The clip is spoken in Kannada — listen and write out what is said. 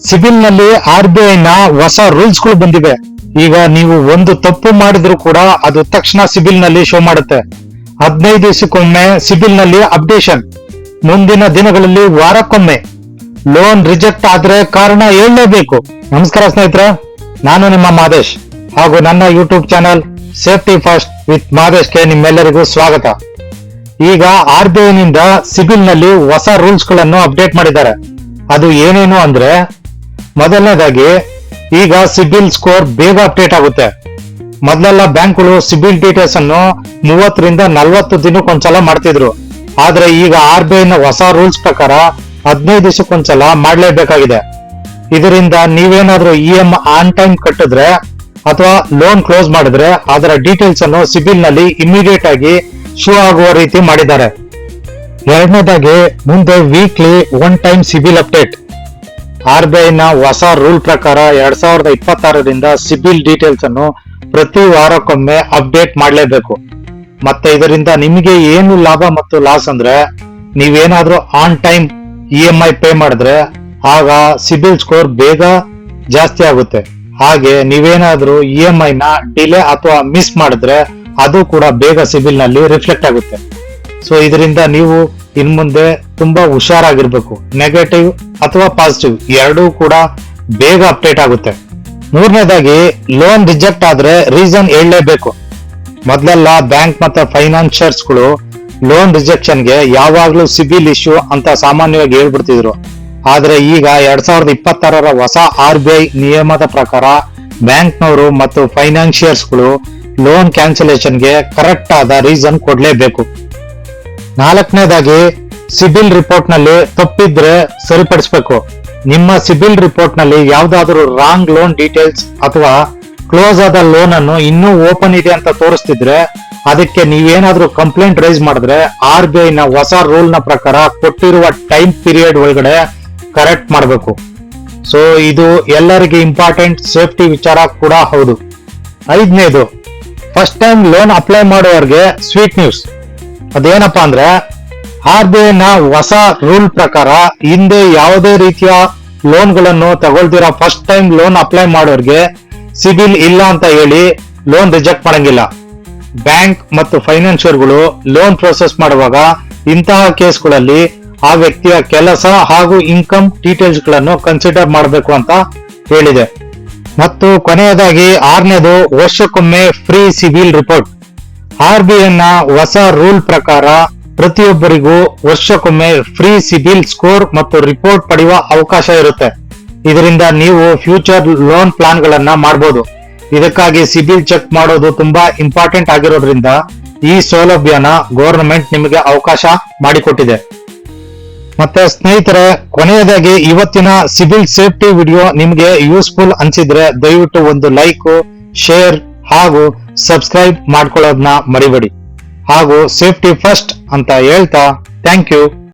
ಸಿಬಿಲ್ ನಲ್ಲಿ RBI ನ ಹೊಸ ರೂಲ್ಸ್ ಗಳು ಬಂದಿವೆ. ಈಗ ನೀವು ಒಂದು ತಪ್ಪು ಮಾಡಿದ್ರು ಕೂಡ ಅದು ತಕ್ಷಣ ಸಿಬಿಲ್ ನಲ್ಲಿ ಶೋ ಮಾಡುತ್ತೆ. 15 ದಿವಸಕ್ಕೊಮ್ಮೆ ಸಿಬಿಲ್ ನಲ್ಲಿ ಅಪ್ಡೇಷನ್, ಮುಂದಿನ ದಿನಗಳಲ್ಲಿ ವಾರಕ್ಕೊಮ್ಮೆ. ಲೋನ್ ರಿಜೆಕ್ಟ್ ಆದ್ರೆ ಕಾರಣ ಹೇಳಲೇಬೇಕು. ನಮಸ್ಕಾರ ಸ್ನೇಹಿತರೆ, ನಾನು ನಿಮ್ಮ ಮಾದೇಶ್ ಹಾಗೂ ನನ್ನ YouTube channel safety first with ಮಾದೇಶ್ಗೆ ನಿಮ್ಮೆಲ್ಲರಿಗೂ ಸ್ವಾಗತ. ಈಗ RBI ನಿಂದ ಸಿಬಿಲ್ ನಲ್ಲಿ ಹೊಸ ರೂಲ್ಸ್ ಗಳನ್ನು ಅಪ್ಡೇಟ್ ಮಾಡಿದ್ದಾರೆ. ಅದು ಏನೇನು ಅಂದ್ರೆ, ಮೊದಲನೇದಾಗಿ ಈಗ ಸಿಬಿಲ್ ಸ್ಕೋರ್ ಬೇಗ ಅಪ್ಡೇಟ್ ಆಗುತ್ತೆ. ಮೊದಲೆಲ್ಲ ಬ್ಯಾಂಕ್ಗಳು ಸಿಬಿಲ್ ಡೀಟೇಲ್ಸ್ ಅನ್ನು 30 ರಿಂದ 40 ದಿನಕ್ಕೊಂದ್ಸಲ ಮಾಡ್ತಿದ್ರು. ಆದ್ರೆ ಈಗ RBI ನ ಹೊಸ ರೂಲ್ಸ್ ಪ್ರಕಾರ 15 ದಿವಸಕ್ಕೊಂದ್ಸಲ ಮಾಡ್ಲೇಬೇಕಾಗಿದೆ. ಇದರಿಂದ ನೀವೇನಾದ್ರೂ EMI ಆನ್ ಟೈಮ್ ಕಟ್ಟಿದ್ರೆ ಅಥವಾ ಲೋನ್ ಕ್ಲೋಸ್ ಮಾಡಿದ್ರೆ ಅದರ ಡೀಟೇಲ್ಸ್ ಅನ್ನು ಸಿಬಿಲ್ ನಲ್ಲಿ ಇಮಿಡಿಯೇಟ್ ಆಗಿ ಶೋ ಆಗುವ ರೀತಿ ಮಾಡಿದ್ದಾರೆ. ಎರಡನೇದಾಗಿ ಮುಂದೆ weekly one time CIBIL update. RBI ನ ಹೊಸ ರೂಲ್ ಪ್ರಕಾರ 2026ರಿಂದ ಸಿಬಿಲ್ ಡೀಟೇಲ್ಸ್ ಅನ್ನು ಪ್ರತಿ ವಾರಕ್ಕೊಮ್ಮೆ ಅಪ್ಡೇಟ್ ಮಾಡಲೇಬೇಕು. ಮತ್ತೆ ಇದರಿಂದ ನಿಮಗೆ ಏನು ಲಾಭ ಮತ್ತು ಲಾಸ್ ಅಂದ್ರೆ, ನೀವೇನಾದ್ರೂ ಆನ್ ಟೈಮ್ EMI ಪೇ ಮಾಡಿದ್ರೆ ಆಗ ಸಿಬಿಲ್ ಸ್ಕೋರ್ ಬೇಗ ಜಾಸ್ತಿ ಆಗುತ್ತೆ. ಹಾಗೆ ನೀವೇನಾದ್ರೂ EMI ನ ಡಿಲೇ ಅಥವಾ ಮಿಸ್ ಮಾಡಿದ್ರೆ ಅದು ಕೂಡ ಬೇಗ ಸಿಬಿಲ್ ನಲ್ಲಿ ರಿಫ್ಲೆಕ್ಟ್ ಆಗುತ್ತೆ. ಸೊ ಇದರಿಂದ ನೀವು ಇನ್ಮುಂದೆ ತುಂಬಾ ಹುಷಾರಾಗಿರ್ಬೇಕು. ನೆಗೆಟಿವ್ ಅಥವಾ ಪಾಸಿಟಿವ್ ಎರಡೂ ಕೂಡ ಬೇಗ ಅಪ್ಡೇಟ್ ಆಗುತ್ತೆ. ಮೂರನೇದಾಗಿ ಲೋನ್ ರಿಜೆಕ್ಟ್ ಆದ್ರೆ ರೀಸನ್ ಹೇಳಲೇಬೇಕು. ಮೊದಲೆಲ್ಲ ಬ್ಯಾಂಕ್ ಮತ್ತೆ ಫೈನಾನ್ಷಿಯರ್ಸ್ ಗಳು ಲೋನ್ ರಿಜೆಕ್ಷನ್ಗೆ ಯಾವಾಗ್ಲೂ ಸಿಬಿಲ್ ಇಶ್ಯೂ ಅಂತ ಸಾಮಾನ್ಯವಾಗಿ ಹೇಳ್ಬಿಡ್ತಿದ್ರು. ಆದ್ರೆ ಈಗ 2026ರ ಹೊಸ RBI ನಿಯಮದ ಪ್ರಕಾರ ಬ್ಯಾಂಕ್ನವರು ಮತ್ತು ಫೈನಾನ್ಷಿಯರ್ಸ್ ಗಳು ಲೋನ್ ಕ್ಯಾನ್ಸಲೇಷನ್ಗೆ ಕರೆಕ್ಟ್ ಆದ ರೀಸನ್ ಕೊಡ್ಲೇಬೇಕು. ನಾಲ್ಕನೇದಾಗಿ ಸಿಬಿಲ್ ರಿಪೋರ್ಟ್ ನಲ್ಲಿ ತಪ್ಪಿದ್ರೆ ಸರಿಪಡಿಸಬೇಕು. ನಿಮ್ಮ ಸಿಬಿಲ್ ರಿಪೋರ್ಟ್ ನಲ್ಲಿ ಯಾವ್ದಾದ್ರು ರಾಂಗ್ ಲೋನ್ ಡೀಟೇಲ್ಸ್ ಅಥವಾ ಕ್ಲೋಸ್ ಆದ ಲೋನ್ ಅನ್ನು ಇನ್ನೂ ಓಪನ್ ಇದೆ ಅಂತ ತೋರಿಸ್ತಿದ್ರೆ ಅದಕ್ಕೆ ನೀವೇನಾದ್ರೂ ಕಂಪ್ಲೇಂಟ್ ರೈಸ್ ಮಾಡಿದ್ರೆ RBI ನ ಹೊಸ ರೂಲ್ ನ ಪ್ರಕಾರ ಕೊಟ್ಟಿರುವ ಟೈಮ್ ಪೀರಿಯಡ್ ಒಳಗಡೆ ಕರೆಕ್ಟ್ ಮಾಡಬೇಕು. ಸೊ ಇದು ಎಲ್ಲರಿಗೆ ಇಂಪಾರ್ಟೆಂಟ್ ಸೇಫ್ಟಿ ವಿಚಾರ ಕೂಡ ಹೌದು. ಐದನೇದು, ಫಸ್ಟ್ ಟೈಮ್ ಲೋನ್ ಅಪ್ಲೈ ಮಾಡೋರ್ಗೆ ಸ್ವೀಟ್ ನ್ಯೂಸ್. ಅದೇನಪ್ಪಾ ಅಂದ್ರೆ, RBI ನ ಹೊಸ ರೂಲ್ ಪ್ರಕಾರ ಹಿಂದೆ ಯಾವುದೇ ರೀತಿಯ ಲೋನ್ ಗಳನ್ನು ತಗೊಳ್ದಿರೋ ಫಸ್ಟ್ ಟೈಮ್ ಲೋನ್ ಅಪ್ಲೈ ಮಾಡೋರ್ಗೆ ಸಿಬಿಲ್ ಇಲ್ಲ ಅಂತ ಹೇಳಿ ಲೋನ್ ರಿಜೆಕ್ಟ್ ಮಾಡಂಗಿಲ್ಲ. ಬ್ಯಾಂಕ್ ಮತ್ತು ಫೈನಾನ್ಷಿಯರ್ಗಳು ಲೋನ್ ಪ್ರೋಸೆಸ್ ಮಾಡುವಾಗ ಇಂತಹ ಕೇಸ್ಗಳಲ್ಲಿ ಆ ವ್ಯಕ್ತಿಯ ಕೆಲಸ ಹಾಗೂ ಇನ್ಕಮ್ ಡೀಟೇಲ್ಸ್ ಗಳನ್ನು ಕನ್ಸಿಡರ್ ಮಾಡಬೇಕು ಅಂತ ಹೇಳಿದೆ. ಮತ್ತು ಕೊನೆಯದಾಗಿ ಆರನೇದು, ವರ್ಷಕ್ಕೊಮ್ಮೆ ಫ್ರೀ ಸಿಬಿಲ್ ರಿಪೋರ್ಟ್. RBI ನ ಹೊಸ ರೂಲ್ ಪ್ರಕಾರ ಪ್ರತಿಯೊಬ್ಬರಿಗೂ ವರ್ಷಕ್ಕೊಮ್ಮೆ ಫ್ರೀ ಸಿಬಿಲ್ ಸ್ಕೋರ್ ಮತ್ತು ರಿಪೋರ್ಟ್ ಪಡೆಯುವ ಅವಕಾಶ ಇರುತ್ತೆ. ಇದರಿಂದ ನೀವು ಫ್ಯೂಚರ್ ಲೋನ್ ಪ್ಲಾನ್ ಗಳನ್ನ ಮಾಡಬಹುದು. ಇದಕ್ಕಾಗಿ ಸಿಬಿಲ್ ಚೆಕ್ ಮಾಡೋದು ತುಂಬಾ ಇಂಪಾರ್ಟೆಂಟ್ ಆಗಿರೋದ್ರಿಂದ ಈ ಸೌಲಭ್ಯನ ಗವರ್ನಮೆಂಟ್ ನಿಮಗೆ ಅವಕಾಶ ಮಾಡಿಕೊಟ್ಟಿದೆ. ಮತ್ತೆ ಸ್ನೇಹಿತರೆ, ಕೊನೆಯದಾಗಿ ಇವತ್ತಿನ ಸಿಬಿಲ್ ಸೇಫ್ಟಿ ವಿಡಿಯೋ ನಿಮ್ಗೆ ಯೂಸ್ಫುಲ್ ಅನ್ಸಿದ್ರೆ ದಯವಿಟ್ಟು ಒಂದು ಲೈಕ್, ಶೇರ್ ಹಾಗೂ ಸಬ್ಸ್ಕ್ರೈಬ್ ಮಾಡ್ಕೊಳ್ಳೋದನ್ನ ಮರಿಬೇಡಿ. ಹಾಗೂ ಸೇಫ್ಟಿ ಫಸ್ಟ್ ಅಂತ ಹೇಳ್ತಾ ಥ್ಯಾಂಕ್ ಯು.